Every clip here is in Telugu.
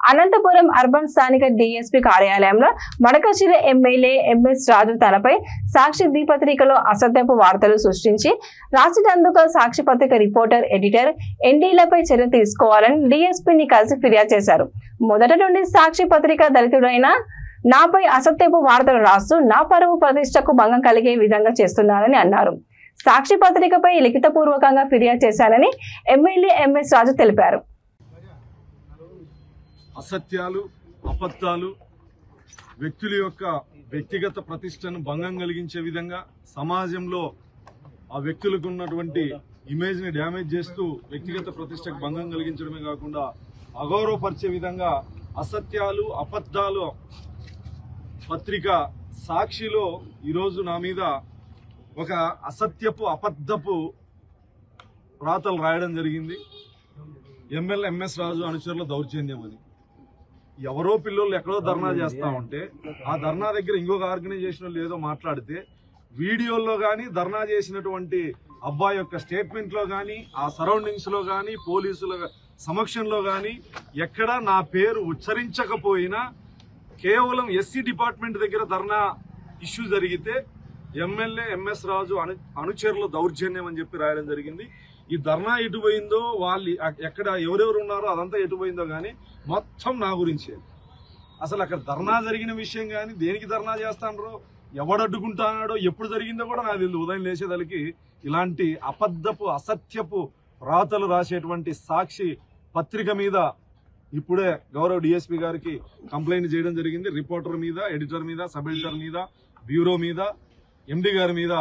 అనంతపురం అర్బన్ స్థానిక డీఎస్పీ కార్యాలయంలో మడకశిర ఎమ్మెల్యే ఎంఎస్ రాజు తనపై సాక్షి దినపత్రికలో అసత్యపు వార్తలు సృష్టించి రాసినందుకు సాక్షి పత్రిక రిపోర్టర్ ఎడిటర్ ఎన్డీలపై చర్య తీసుకోవాలని డీఎస్పీని కలిసి ఫిర్యాదు చేశారు. మొదటి నుండి సాక్షి పత్రిక దళితుడైన నాపై అసత్యపు వార్తలు రాస్తూ నా పరువు ప్రతిష్టకు భంగం కలిగే విధంగా చేస్తున్నారని అన్నారు. సాక్షి పత్రికపై లిఖితపూర్వకంగా ఫిర్యాదు చేశానని ఎమ్మెల్యే ఎంఎస్ రాజు తెలిపారు. అసత్యాలు, అబద్ధాలు వ్యక్తుల యొక్క వ్యక్తిగత ప్రతిష్టను భంగం కలిగించే విధంగా సమాజంలో ఆ వ్యక్తులకు ఉన్నటువంటి ఇమేజ్ ని డ్యామేజ్ చేస్తూ వ్యక్తిగత ప్రతిష్టకు భంగం కలిగించడమే కాకుండా అగౌరవపరిచే విధంగా అసత్యాలు, అబద్ధాలు పత్రిక సాక్షిలో ఈరోజు నా మీద ఒక అసత్యపు అబద్ధపు రాతలు రాయడం జరిగింది. ఎమ్మెల్యే ఎంఎస్ రాజు అనుచరుల దౌర్జన్యం అని. ఎవరో పిల్లలు ఎక్కడో ధర్నా చేస్తా ఉంటే ఆ ధర్నా దగ్గర ఇంకొక ఆర్గనైజేషన్ వాళ్ళు ఏదో మాట్లాడితే వీడియోల్లో కానీ ధర్నా చేసినటువంటి అబ్బాయి యొక్క స్టేట్మెంట్ లో కానీ ఆ సరౌండింగ్స్ లో కానీ పోలీసుల సమక్షంలో కానీ ఎక్కడా నా పేరు ఉచ్చరించకపోయినా కేవలం ఎస్సీ డిపార్ట్మెంట్ దగ్గర ధర్నా ఇష్యూ జరిగితే ఎమ్మెల్యే ఎంఎస్ రాజు అనుచరుల దౌర్జన్యం అని చెప్పి రాయడం జరిగింది. ఈ ధర్నా ఎటు పోయిందో, వాళ్ళు ఎక్కడ ఎవరెవరు ఉన్నారో అదంతా ఎటు పోయిందో కానీ మొత్తం నా గురించే. అసలు అక్కడ ధర్నా జరిగిన విషయం కానీ, దేనికి ధర్నా చేస్తానో, ఎవడడ్డుకుంటానాడో, ఎప్పుడు జరిగిందో కూడా నాకు తెలియదు. ఉదయం లేచేదలికి ఇలాంటి అబద్ధపు అసత్యపు రాతలు రాసేటువంటి సాక్షి పత్రిక మీద ఇప్పుడే గౌరవ డిఎస్పీ గారికి కంప్లైంట్ చేయడం జరిగింది. రిపోర్టర్ మీద, ఎడిటర్ మీద, సబ్ ఎడిటర్ మీద, బ్యూరో మీద, ఎండి గారి మీద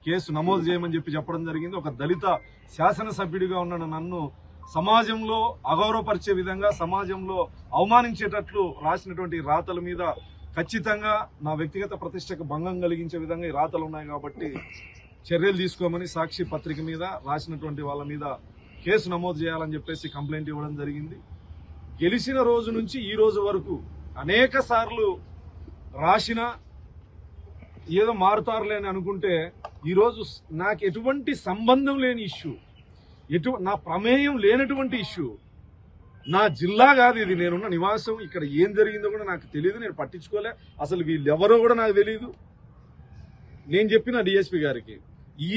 కేసు నమోదు చేయమని చెప్పడం జరిగింది. ఒక దళిత శాసనసభ్యుడిగా ఉన్న నన్ను సమాజంలో అగౌరవపరిచే విధంగా, సమాజంలో అవమానించేటట్లు రాసినటువంటి రాతల మీద ఖచ్చితంగా నా వ్యక్తిగత ప్రతిష్టకు భంగం కలిగించే విధంగా ఈ రాతలు ఉన్నాయి కాబట్టి చర్యలు తీసుకోమని సాక్షి పత్రిక మీద రాసినటువంటి వాళ్ళ మీద కేసు నమోదు చేయాలని చెప్పేసి కంప్లైంట్ ఇవ్వడం జరిగింది. గెలిచిన రోజు నుంచి ఈ రోజు వరకు అనేక సార్లు రాసిన ఏదో మారుతారులే అని అనుకుంటే ఈరోజు నాకు ఎటువంటి సంబంధం లేని ఇష్యూ, నా ప్రమేయం లేనటువంటి ఇష్యూ, నా జిల్లా కాదు ఇది, నేనున్న నివాసం, ఇక్కడ ఏం జరిగిందో కూడా నాకు తెలియదు, నేను పట్టించుకోలే, అసలు వీళ్ళెవరో కూడా నాకు తెలియదు. నేను చెప్పిన డిఎస్పీ గారికి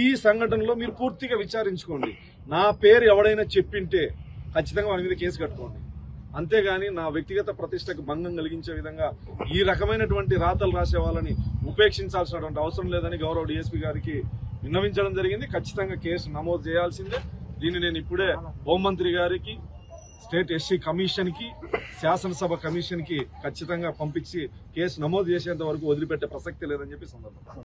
ఈ సంఘటనలో మీరు పూర్తిగా విచారించుకోండి, నా పేరు ఎవడైనా చెప్పింటే ఖచ్చితంగా వాడి మీద కేసు కట్టుకోండి, అంతేగాని నా వ్యక్తిగత ప్రతిష్టకు భంగం కలిగించే విధంగా ఈ రకమైనటువంటి రాతలు రాసే వాళ్ళని ఉపేక్షించాల్సినటువంటి అవసరం లేదని గౌరవ డిఎస్పీ గారికి విన్నవించడం జరిగింది. ఖచ్చితంగా కేసు నమోదు చేయాల్సిందే. దీన్ని నేను ఇప్పుడే హోంమంత్రి గారికి, స్టేట్ ఎస్సీ కమిషన్ కి, శాసనసభ కమిషన్ కి ఖచ్చితంగా పంపించి కేసు నమోదు చేసేంత వరకు వదిలిపెట్టే ప్రసక్తి లేదని చెప్పి సందర్భంగా